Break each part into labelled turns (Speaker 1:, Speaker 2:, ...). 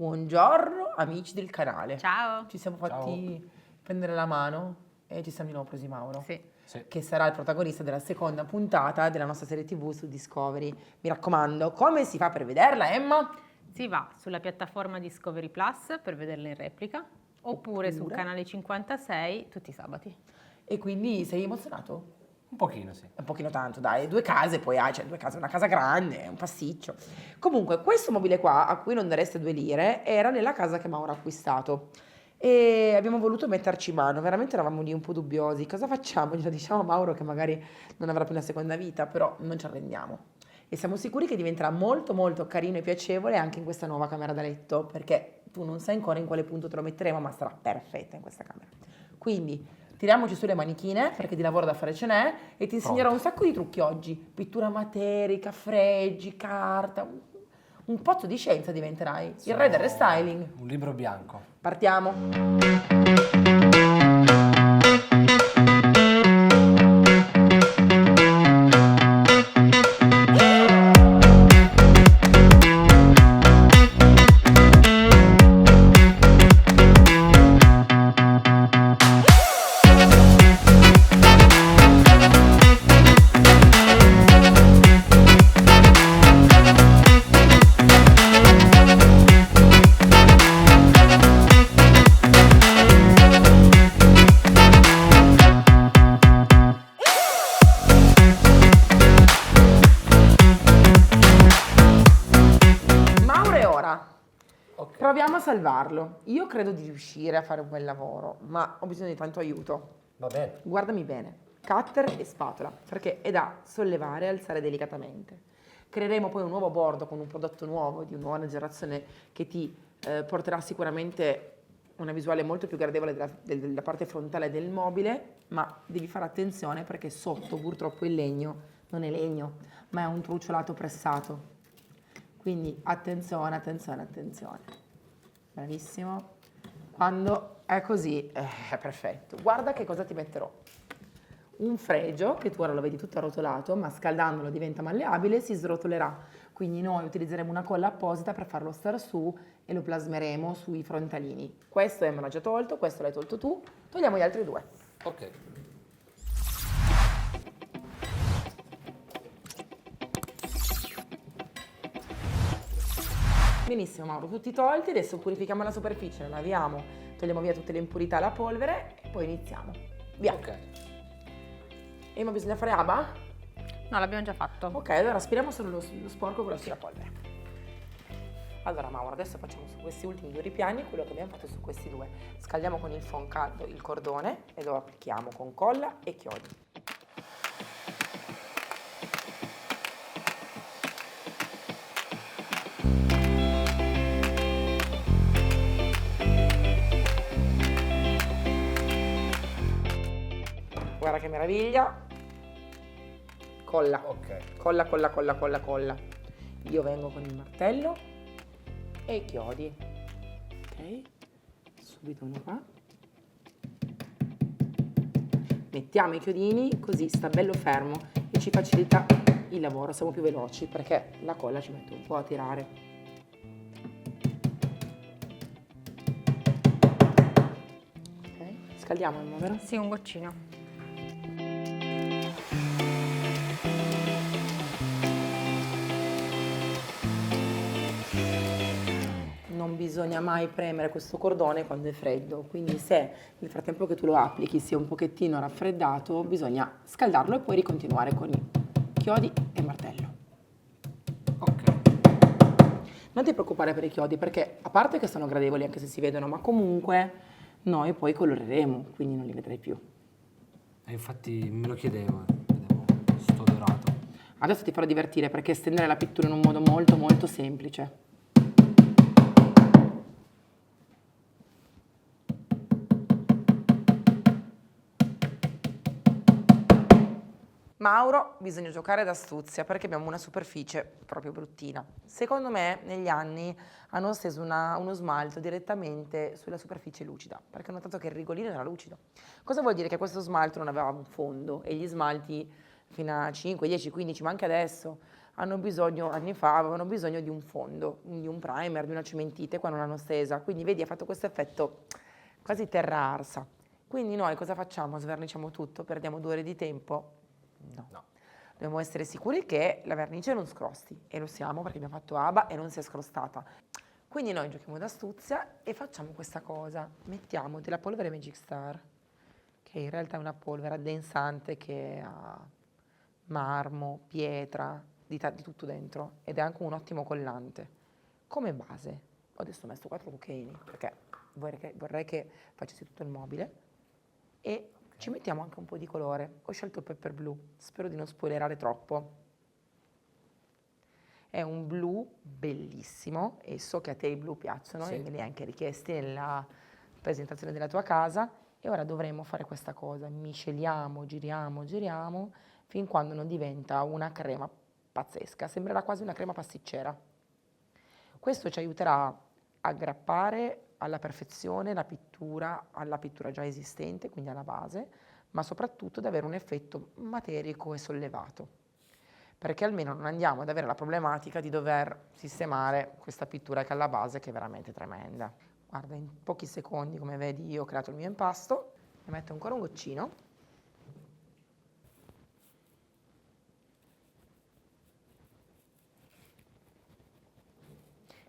Speaker 1: Buongiorno amici del canale.
Speaker 2: Ciao.
Speaker 1: Ci siamo fatti prendere la mano e ci siamo di nuovo presi Mauro.
Speaker 2: Sì.
Speaker 1: Che sarà il protagonista della seconda puntata della nostra serie TV su Discovery. Mi raccomando, come si fa per vederla, Emma?
Speaker 2: Si va sulla piattaforma Discovery Plus per vederla in replica oppure sul canale 56 tutti i sabati.
Speaker 1: E quindi sei emozionato?
Speaker 3: Un pochino, sì.
Speaker 1: Un pochino tanto, dai, 2 case poi hai, cioè 2 case, una casa grande, un pasticcio. Comunque, questo mobile qua, a cui non dareste 2 lire, era nella casa che Mauro ha acquistato. E abbiamo voluto metterci mano, veramente eravamo lì un po' dubbiosi. Cosa facciamo? Glielo diciamo a Mauro che magari non avrà più una seconda vita, però non ci arrendiamo. E siamo sicuri che diventerà molto molto carino e piacevole anche in questa nuova camera da letto, perché tu non sai ancora in quale punto te lo metteremo, ma sarà perfetta in questa camera. Quindi tiriamoci sulle manichine, perché di lavoro da fare ce n'è, e ti insegnerò un sacco di trucchi oggi. Pittura materica, fregi, carta, un pozzo di scienza diventerai. Il re del restyling.
Speaker 3: Un libro bianco.
Speaker 1: Partiamo. Mauro è ora.
Speaker 3: Ok.
Speaker 1: Proviamo a salvarlo. Io credo di riuscire a fare un bel lavoro, ma ho bisogno di tanto aiuto.
Speaker 3: Va bene.
Speaker 1: Guardami bene, cutter e spatola, perché è da sollevare e alzare delicatamente. Creeremo poi un nuovo bordo con un prodotto nuovo, di una nuova generazione, che ti porterà sicuramente una visuale molto più gradevole della parte frontale del mobile, ma devi fare attenzione perché sotto purtroppo il legno non è legno, ma è un truciolato pressato. Quindi attenzione, attenzione, attenzione. Bravissimo. Quando è così, è perfetto. Guarda che cosa ti metterò. Un fregio, che tu ora lo vedi tutto arrotolato, ma scaldandolo diventa malleabile e si srotolerà. Quindi noi utilizzeremo una colla apposita per farlo stare su e lo plasmeremo sui frontalini. Questo Emma l'ha già tolto, questo l'hai tolto tu. Togliamo gli altri 2.
Speaker 3: Ok.
Speaker 1: Benissimo Mauro, tutti tolti, adesso purifichiamo la superficie, la laviamo, togliamo via tutte le impurità e la polvere e poi iniziamo. Via.
Speaker 3: Ok.
Speaker 1: Emma, bisogna fare ABA?
Speaker 2: No, l'abbiamo già fatto.
Speaker 1: Ok, allora aspiriamo solo lo sporco con la polvere. Allora Mauro, adesso facciamo su questi ultimi 2 ripiani quello che abbiamo fatto su questi 2. Scaldiamo con il phon caldo il cordone e lo applichiamo con colla e chiodi. Guarda che meraviglia. Colla.
Speaker 3: Ok.
Speaker 1: Colla, colla, colla, colla, colla. Io vengo con il martello e i chiodi. Ok? Subito uno qua. Mettiamo i chiodini così sta bello fermo e ci facilita il lavoro, siamo più veloci perché la colla ci mette un po' a tirare. Ok? Scaldiamo il vero?
Speaker 2: Sì, un goccino.
Speaker 1: Non bisogna mai premere questo cordone quando è freddo, quindi se nel frattempo che tu lo applichi sia un pochettino raffreddato, bisogna scaldarlo e poi ricontinuare con i chiodi e martello.
Speaker 3: Ok.
Speaker 1: Non ti preoccupare per i chiodi perché a parte che sono gradevoli anche se si vedono, ma comunque noi poi coloreremo, quindi non li vedrai più.
Speaker 3: E infatti me lo chiedevo, vedevo sto dorato.
Speaker 1: Adesso ti farò divertire perché stendere la pittura in un modo molto molto semplice. Mauro, bisogna giocare d'astuzia perché abbiamo una superficie proprio bruttina. Secondo me negli anni hanno steso uno smalto direttamente sulla superficie lucida, perché ho notato che il rigolino era lucido. Cosa vuol dire? Che questo smalto non aveva un fondo e gli smalti fino a 5, 10, 15, ma anche adesso hanno bisogno, anni fa, avevano bisogno di un fondo, di un primer, di una cementite, qua non l'hanno stesa, quindi vedi ha fatto questo effetto quasi terra arsa. Quindi noi cosa facciamo? Sverniciamo tutto, perdiamo 2 ore di tempo? No. Dobbiamo essere sicuri che la vernice non scrosti, e lo siamo perché abbiamo fatto ABA e non si è scrostata. Quindi noi giochiamo d'astuzia e facciamo questa cosa, mettiamo della polvere Magic Star, che in realtà è una polvere addensante che ha marmo, pietra, di tutto dentro, ed è anche un ottimo collante. Come base, adesso ho messo 4 cucchiaini, perché vorrei che facessi tutto il mobile, e ci mettiamo anche un po' di colore. Ho scelto il pepper blu, spero di non spoilerare troppo. È un blu bellissimo e so che a te i blu piacciono
Speaker 3: Sì.
Speaker 1: e me li hai anche richiesti nella presentazione della tua casa. E ora dovremmo fare questa cosa, misceliamo, giriamo, fin quando non diventa una crema pazzesca, sembrerà quasi una crema pasticcera. Questo ci aiuterà a aggrappare alla perfezione la pittura alla pittura già esistente, quindi alla base, ma soprattutto ad avere un effetto materico e sollevato, perché almeno non andiamo ad avere la problematica di dover sistemare questa pittura che è alla base, che è veramente tremenda. Guarda, in pochi secondi, come vedi, io ho creato il mio impasto, ne metto ancora un goccino.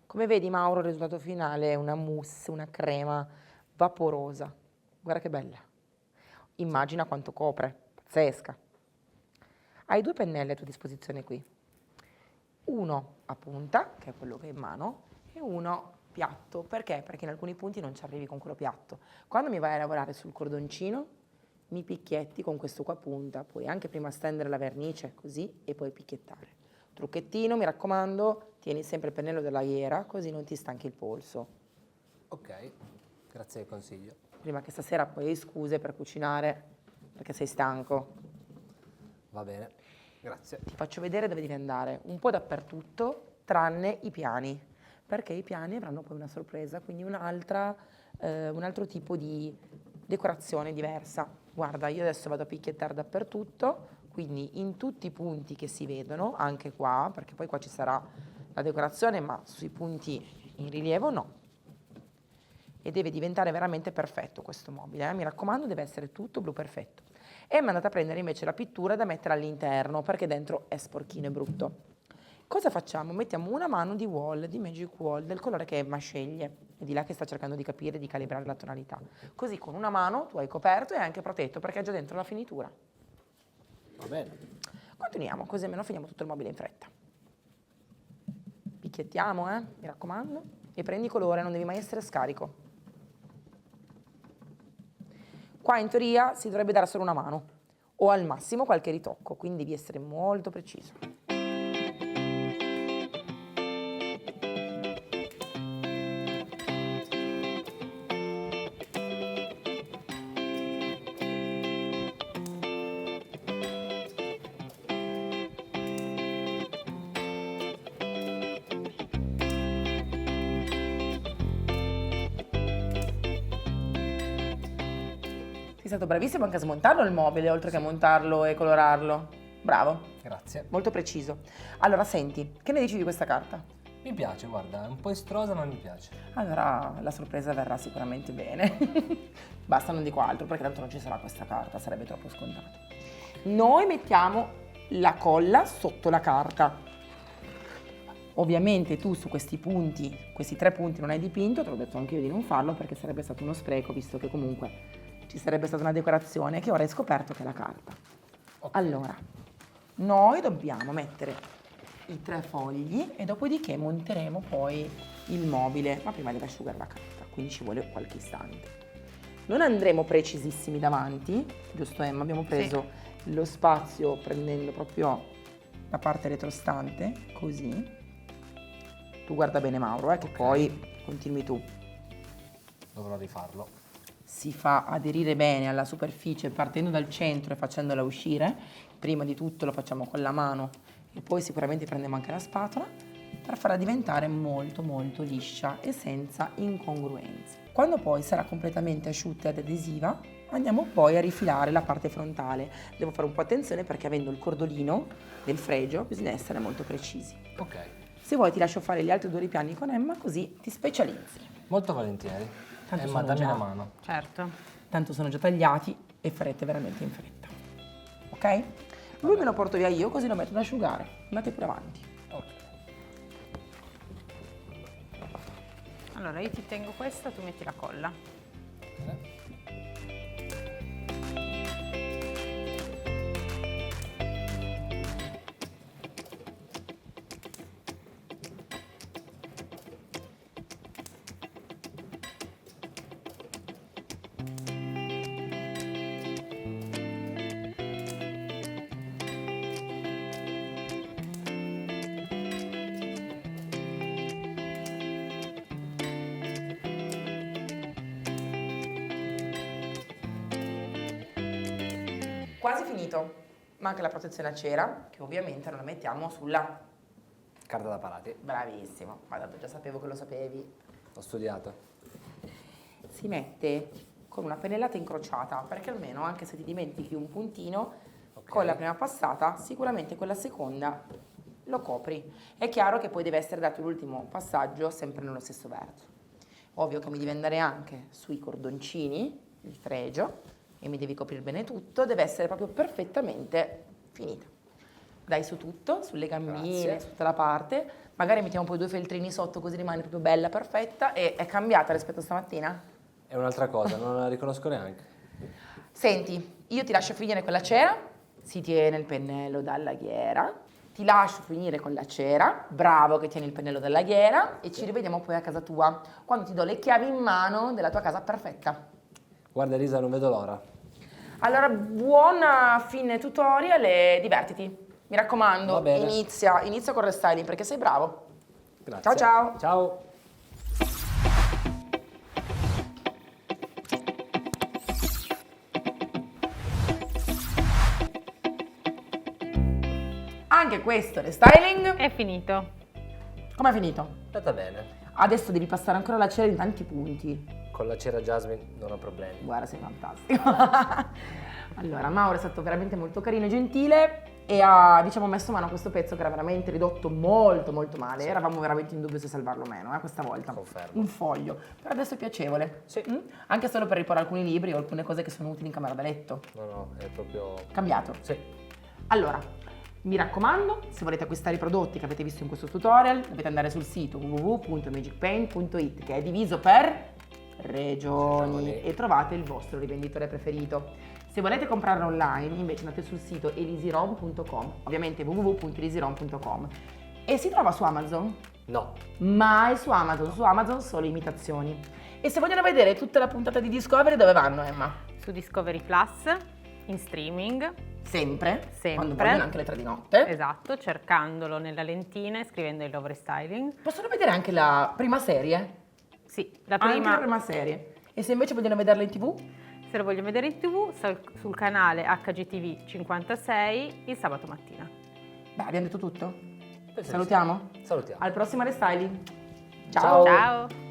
Speaker 1: Come vedi, Mauro, il risultato finale è una mousse, una crema vaporosa. Guarda che bella. Immagina quanto copre, pazzesca. Hai 2 pennelli a tua disposizione qui. Uno a punta, che è quello che è in mano, e uno piatto. Perché? Perché in alcuni punti non ci arrivi con quello piatto. Quando mi vai a lavorare sul cordoncino, mi picchietti con questo qua a punta. Puoi anche prima stendere la vernice, così, e poi picchiettare. Trucchettino, mi raccomando, tieni sempre il pennello della iera, così non ti stanchi il polso.
Speaker 3: Ok, grazie del consiglio.
Speaker 1: Prima che stasera poi hai scuse per cucinare, perché sei stanco.
Speaker 3: Va bene, grazie.
Speaker 1: Ti faccio vedere dove devi andare, un po' dappertutto, tranne i piani, perché i piani avranno poi una sorpresa, quindi un altro tipo di decorazione diversa. Guarda, io adesso vado a picchiettare dappertutto, quindi in tutti i punti che si vedono, anche qua, perché poi qua ci sarà la decorazione, ma sui punti in rilievo no. E deve diventare veramente perfetto questo mobile, mi raccomando, deve essere tutto blu perfetto. E mi è andata a prendere invece la pittura da mettere all'interno, perché dentro è sporchino e brutto. Cosa facciamo? Mettiamo una mano di wall, di Magic Wall, del colore che Emma sceglie, è di là che sta cercando di capire, di calibrare la tonalità. Così con una mano tu hai coperto e hai anche protetto, perché è già dentro la finitura.
Speaker 3: Va bene.
Speaker 1: Continuiamo, così almeno finiamo tutto il mobile in fretta. Picchiettiamo, mi raccomando, e prendi colore, non devi mai essere scarico. Qua in teoria si dovrebbe dare solo una mano, o al massimo qualche ritocco, quindi devi essere molto preciso. Sei stato bravissimo anche a smontarlo il mobile, oltre che a montarlo e colorarlo. Bravo,
Speaker 3: Grazie.
Speaker 1: molto preciso. Allora, senti, che ne dici di questa carta?
Speaker 3: Mi piace, guarda, è un po' estrosa ma mi piace.
Speaker 1: Allora, la sorpresa verrà sicuramente bene. Basta, non dico altro, perché tanto non ci sarà questa carta, sarebbe troppo scontato. Noi mettiamo la colla sotto la carta. Ovviamente tu su questi punti, questi 3 punti non hai dipinto, te l'ho detto anche io di non farlo, perché sarebbe stato uno spreco, visto che comunque ci sarebbe stata una decorazione che ora hai scoperto che è la carta.
Speaker 3: Okay.
Speaker 1: Allora, noi dobbiamo mettere i 3 fogli e dopodiché monteremo poi il mobile, ma prima deve asciugare la carta, quindi ci vuole qualche istante. Non andremo precisissimi davanti, giusto Emma? Abbiamo preso lo spazio prendendo proprio la parte retrostante, così. Tu guarda bene Mauro, che poi continui tu.
Speaker 3: Dovrò rifarlo.
Speaker 1: Si fa aderire bene alla superficie partendo dal centro e facendola uscire. Prima di tutto lo facciamo con la mano e poi sicuramente prendiamo anche la spatola per farla diventare molto molto liscia e senza incongruenze. Quando poi sarà completamente asciutta ed adesiva, andiamo poi a rifilare la parte frontale. Devo fare un po' attenzione perché avendo il cordolino del fregio bisogna essere molto precisi.
Speaker 3: Ok,
Speaker 1: Se vuoi ti lascio fare gli altri 2 ripiani con Emma così ti specializzi.
Speaker 3: molto volentieri.
Speaker 1: Tanto
Speaker 3: Emma,
Speaker 1: sono
Speaker 3: dammi
Speaker 1: già-
Speaker 3: una mano.
Speaker 2: Certo.
Speaker 1: Tanto sono già tagliati e farete veramente in fretta. Ok? Lui me lo porto via io così lo metto ad asciugare. Andate pure avanti.
Speaker 3: Ok.
Speaker 2: Allora io ti tengo questa, tu metti la colla.
Speaker 3: Bene.
Speaker 1: Quasi finito. Manca la protezione a cera, che ovviamente non la mettiamo sulla...
Speaker 3: Carta da parati.
Speaker 1: Bravissimo, ma tanto già sapevo che lo sapevi.
Speaker 3: Ho studiato.
Speaker 1: Si mette con una pennellata incrociata, perché almeno anche se ti dimentichi un puntino,
Speaker 3: Ok.
Speaker 1: con la prima passata, sicuramente con la seconda lo copri. È chiaro che poi deve essere dato l'ultimo passaggio sempre nello stesso verso. Ovvio che mi devi andare anche sui cordoncini, il fregio, e mi devi coprire bene tutto, deve essere proprio perfettamente finita. Dai su tutto, sulle gambine,
Speaker 3: Grazie.
Speaker 1: su tutta la parte, magari mettiamo poi 2 feltrini sotto così rimane proprio bella, perfetta, e è cambiata rispetto a stamattina?
Speaker 3: È un'altra cosa, non la riconosco neanche.
Speaker 1: Senti, io ti lascio finire con la cera, si tiene il pennello dalla ghiera, ti lascio finire con la cera, bravo che tieni il pennello dalla ghiera, e ci rivediamo poi a casa tua, quando ti do le chiavi in mano della tua casa perfetta.
Speaker 3: Guarda Elisa, non vedo l'ora.
Speaker 1: Allora, buona fine tutorial e divertiti. Mi
Speaker 3: Va
Speaker 1: raccomando,
Speaker 3: bene.
Speaker 1: inizia con restyling perché sei bravo.
Speaker 3: Grazie.
Speaker 1: Ciao, ciao.
Speaker 3: Ciao.
Speaker 1: Anche questo restyling,
Speaker 2: È finito.
Speaker 1: com'è finito?
Speaker 3: È andata bene.
Speaker 1: Adesso devi passare ancora la cera in tanti punti.
Speaker 3: Con la cera Jasmine non ho problemi.
Speaker 1: Guarda, sei fantastico. Allora, Mauro è stato veramente molto carino e gentile e ha, diciamo, messo mano a questo pezzo che era veramente ridotto molto molto male. Eravamo veramente in dubbio se salvarlo o meno, questa volta.
Speaker 3: Confermo.
Speaker 1: Un foglio. Però adesso è piacevole.
Speaker 3: Sì.
Speaker 1: Anche solo per riporre alcuni libri o alcune cose che sono utili in camera da letto.
Speaker 3: No, è proprio...
Speaker 1: Cambiato.
Speaker 3: Sì.
Speaker 1: Allora, mi raccomando, se volete acquistare i prodotti che avete visto in questo tutorial, dovete andare sul sito www.magicpaint.it che è diviso per regioni e trovate il vostro rivenditore preferito. Se volete comprarlo online, invece andate sul sito elisirom.com, ovviamente www.elisirom.com, e si trova su Amazon?
Speaker 3: No.
Speaker 1: Mai su Amazon solo imitazioni. E se vogliono vedere tutta la puntata di Discovery, dove vanno, Emma?
Speaker 2: Su Discovery Plus, in streaming,
Speaker 1: Sempre,
Speaker 2: Sempre.
Speaker 1: quando vogliono anche le 3 di notte.
Speaker 2: esatto, cercandolo nella lentina e scrivendo il Love Restyling.
Speaker 1: Possono vedere anche la prima serie?
Speaker 2: Sì, la
Speaker 1: Anche
Speaker 2: prima,
Speaker 1: la prima serie. E se invece vogliono vederla in TV?
Speaker 2: se lo voglio vedere in TV, sul canale HGTV 56 il sabato mattina.
Speaker 1: Beh, abbiamo detto tutto?
Speaker 3: Penso di
Speaker 1: Salutiamo?
Speaker 3: sì. Salutiamo.
Speaker 1: Al prossimo restyling.
Speaker 3: Ciao.
Speaker 2: Ciao!